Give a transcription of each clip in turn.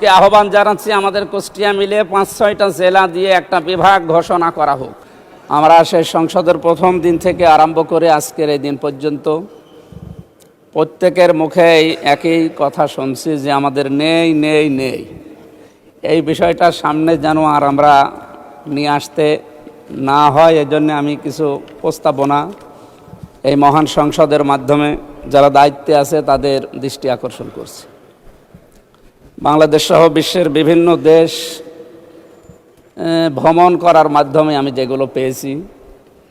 আহ্বান জানাচ্ছি আমাদের কুষ্টিয়া মিলে ৫-৬টা জেলা দিয়ে একটা বিভাগ ঘোষণা করা হোক। আমরা সেই সংসদের প্রথম দিন থেকে আরম্ভ করে আজকের এই দিন পর্যন্ত প্রত্যেকের মুখেই একই কথা শুনছি যে আমাদের নেই নেই নেই। এই বিষয়টা সামনে যেন আর আমরা নিয়ে আসতে না হয়, এজন্য আমি কিছু প্রস্তাবনা এই মহান সংসদের মাধ্যমে যারা দায়িত্বে আছে তাদের দৃষ্টি আকর্ষণ করছি। বাংলাদেশ সহ বিশ্বের বিভিন্ন দেশ ভ্রমণ করার মাধ্যমে আমি যেগুলো পেয়েছি,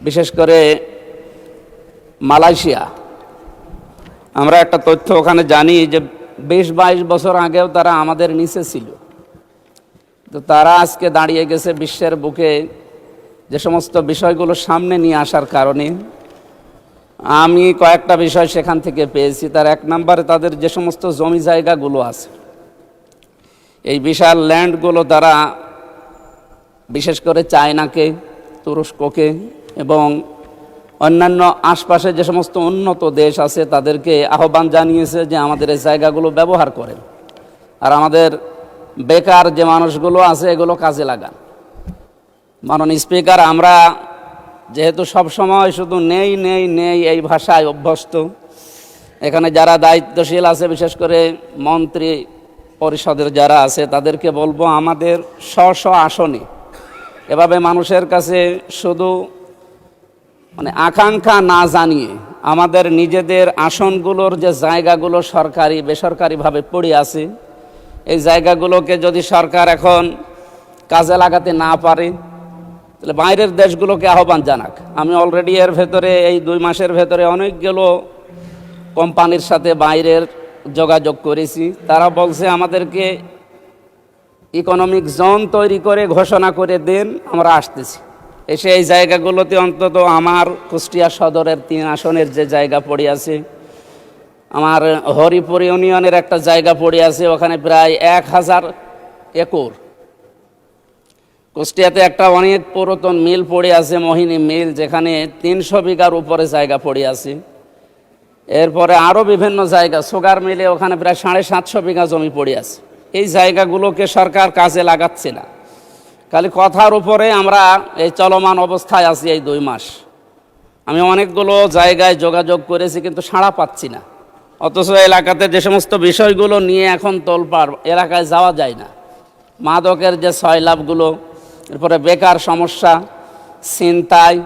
বিশেষ করে মালয়েশিয়া, আমরা একটা তথ্য ওখানে জানি যে ২০-২২ বছর আগেও তারা আমাদের নিচে ছিল, তো তারা আজকে দাঁড়িয়ে গেছে বিশ্বের বুকে যে সমস্ত বিষয়গুলো সামনে নিয়ে আসার কারণে। আমি কয়েকটা বিষয় সেখান থেকে পেয়েছি। তার এক নম্বরে তাদের যে সমস্ত জমি জায়গাগুলো আছে, এই বিশাল ল্যান্ডগুলো তারা বিশেষ করে চায়নাকে, তুরস্ককে এবং অন্যান্য আশপাশে যে সমস্ত উন্নত দেশ আছে তাদেরকে আহ্বান জানিয়েছে যে আমাদের এই জায়গাগুলো ব্যবহার করেন, আর আমাদের বেকার যে মানুষগুলো আছে এগুলো কাজে লাগান। মাননীয় স্পিকার, আমরা যেহেতু সব সময় শুধু নেই নেই নেই এই ভাষায় অভ্যস্ত, এখানে যারা দায়িত্বশীল আছে বিশেষ করে মন্ত্রী পরিষদের যারা আছে তাদেরকে বলবো আমাদের স্ব আসনে এভাবে মানুষের কাছে শুধু আকাঙ্ক্ষা না জানিয়ে আমাদের নিজেদের আসনগুলোর যে জায়গাগুলো সরকারি বেসরকারিভাবে পড়ে আছে, এই জায়গাগুলোকে যদি সরকার এখন কাজে লাগাতে না পারে তাহলে বাইরের দেশগুলোকে আহ্বান জানাক। আমি অলরেডি এর ভেতরে এই 2 মাসের ভেতরে অনেকগুলো কোম্পানির সাথে বাইরের যোগাযোগ করেছি। তারা বলছে আমাদেরকে ইকোনমিক জোন তৈরি করে ঘোষণা করে দেন, আমরা আসতেছি। এসে এই জায়গাগুলোতে অন্তত আমার কুষ্টিয়া সদরের 3 আসনের যে জায়গা পড়ে আছে, আমার হরিপুর ইউনিয়নের একটা জায়গা পড়ে আছে, ওখানে প্রায় 1000 একর। কুষ্টিয়াতে একটা অনেক পুরাতন মিল পড়ে আছে, মোহিনী মিল, যেখানে 300 বিঘার উপরে জায়গা পড়ে আছে। এরপরে আরও বিভিন্ন জায়গা, সুগার মিলে ওখানে প্রায় 750 বিঘা জমি পড়ে আছে। এই জায়গাগুলোকে সরকার কাজে লাগাচ্ছে না, খালি কথার উপরে আমরা এই চলমান অবস্থায় আছি। এই 2 মাস আমি অনেকগুলো জায়গায় যোগাযোগ করেছি কিন্তু সাড়া পাচ্ছি না। অথচ এলাকাতে যে সমস্ত বিষয়গুলো নিয়ে এখন তোলপাড়, এলাকায় যাওয়া যায় না। মাদকের যে সয়লাভগুলো, এরপরে বেকার সমস্যা, ছিনতাই,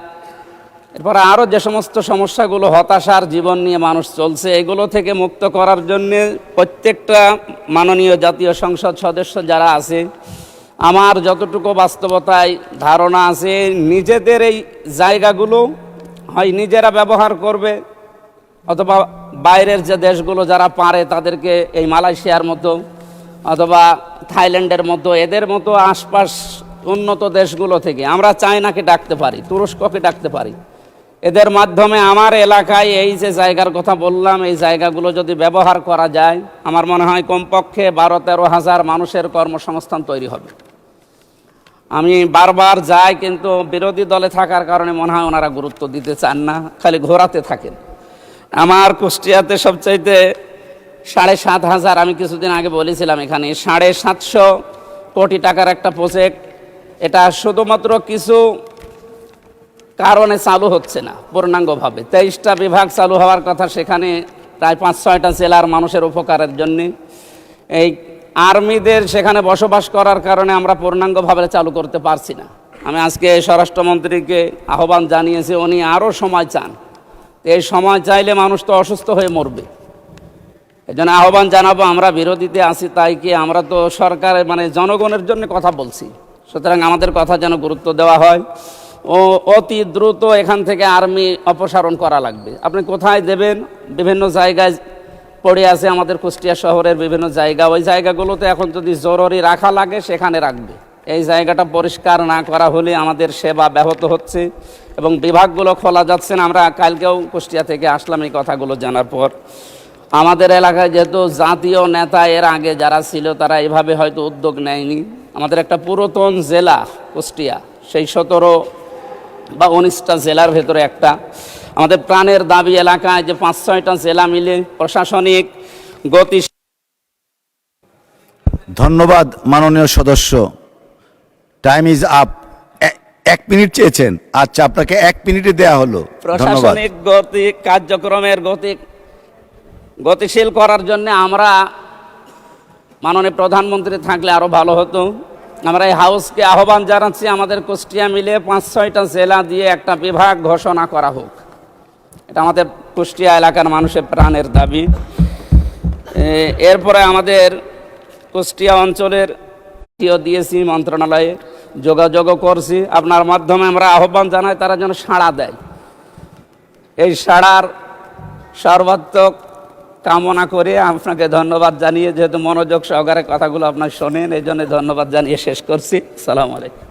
এরপরে আরও যে সমস্ত সমস্যাগুলো, হতাশার জীবন নিয়ে মানুষ চলছে, এগুলো থেকে মুক্ত করার জন্যে প্রত্যেকটা মাননীয় জাতীয় সংসদ সদস্য যারা আছে, আমার যতটুকু বাস্তবতায় ধারণা আছে, নিজেদের এই জায়গাগুলো হয় নিজেরা ব্যবহার করবে, অথবা বাইরের যে দেশগুলো যারা পারে তাদেরকে এই মালয়েশিয়ার মতো অথবা থাইল্যান্ডের মতো, এদের মতো আশপাশ উন্নত দেশগুলো থেকে আমরা চায়নাকে ডাকতে পারি, তুরস্ককে ডাকতে পারি। এদের মাধ্যমে আমার এলাকায় এই যে জায়গার কথা বললাম, এই জায়গাগুলো যদি ব্যবহার করা যায়, আমার মনে হয় কমপক্ষে 12-13 হাজার মানুষের কর্মসংস্থান তৈরি হবে। আমি বারবার যাই, কিন্তু বিরোধী দলে থাকার কারণে মনে হয় ওনারা গুরুত্ব দিতে চান না, খালি ঘোরাতে থাকেন। আমার কুষ্টিয়াতে সবচাইতে 7,500, আমি কিছুদিন আগে বলেছিলাম এখানে 750 কোটি টাকার একটা প্রজেক্ট। এটা শুধুমাত্র কিছু কারণে চালু হচ্ছে না পূর্ণাঙ্গভাবে। 23টা বিভাগ চালু হওয়ার কথা, সেখানে প্রায় 5-6টা জেলার মানুষের উপকারের জন্যে। এই আর্মিদের সেখানে বসবাস করার কারণে আমরা পূর্ণাঙ্গভাবে চালু করতে পারছি না। আমি আজকে স্বরাষ্ট্রমন্ত্রীকে আহ্বান জানিয়েছি, উনি আরও সময় চান। এই সময় চাইলে মানুষ তো অসুস্থ হয়ে মরবে। এই জন্য আহ্বান জানাবো, আমরা বিরোধীতে আছি তাই কি, আমরা তো সরকারের জনগণের জন্য কথা বলছি, সুতরাং আমাদের কথা যেন গুরুত্ব দেওয়া হয় ও অতি দ্রুত এখান থেকে আর্মি অপসারণ করা লাগবে। আপনি কোথায় দেবেন? বিভিন্ন জায়গায় পড়ে আছে আমাদের কুষ্টিয়া শহরের বিভিন্ন জায়গা, ওই জায়গাগুলোতে এখন যদি জরুরি রাখা লাগে সেখানে রাখবে। এই জায়গাটা পরিষ্কার না করা হলে আমাদের সেবা ব্যাহত হচ্ছে এবং বিভাগগুলো খোলা যাচ্ছে না। আমরা কালকেও কুষ্টিয়া থেকে আসলাম এই কথাগুলো জানার পর। আমাদের এলাকায় যেহেতু জাতীয় নেতা এর আগে যারা ছিল তারা এভাবে হয়তো উদ্যোগ নেয়নি। আমাদের একটা পুরাতন জেলা কুষ্টিয়া, সেই 17 বা 19টা জেলার ভেতরে একটা আমাদের প্রাণের দাবি এলাকায় যে 5-6টা জেলা মিলে প্রশাসনিক গতি ধন্যবাদ মাননীয় সদস্য। Time is up. 1 মিনিট চেয়েছেন, আচ্ছা আপনাকে 1 মিনিটে দেয়া হলো। ধন্যবাদ। প্রশাসনিক গতি কার্যক্রমের গতিশীল করার জন্য আমরা মাননীয় প্রধানমন্ত্রী থাকলে আরো ভালো হতো। আমরা এই হাউসকে আহ্বান জানাচ্ছি, আমাদের কুষ্টিয়া মিলে 5-6টা জেলা দিয়ে একটা বিভাগ ঘোষণা করা হোক। এটা আমাদের কুষ্টিয়া এলাকার মানুষের প্রাণের দাবি। এরপরে আমাদের কুষ্টিয়া অঞ্চলের দিয়েছি, মন্ত্রণালয়ে যোগাযোগও করছি। আপনার মাধ্যমে আমরা আহ্বান জানাই তারা যেন সাড়া দেয়। এই সাড়ার সর্বাত্মক কামনা করে আপনাকে ধন্যবাদ জানিয়ে, যেহেতু মনোযোগ সহকারে কথাগুলো আপনার শোনেন, এই জন্য ধন্যবাদ জানিয়ে শেষ করছি। আসসালামু আলাইকুম।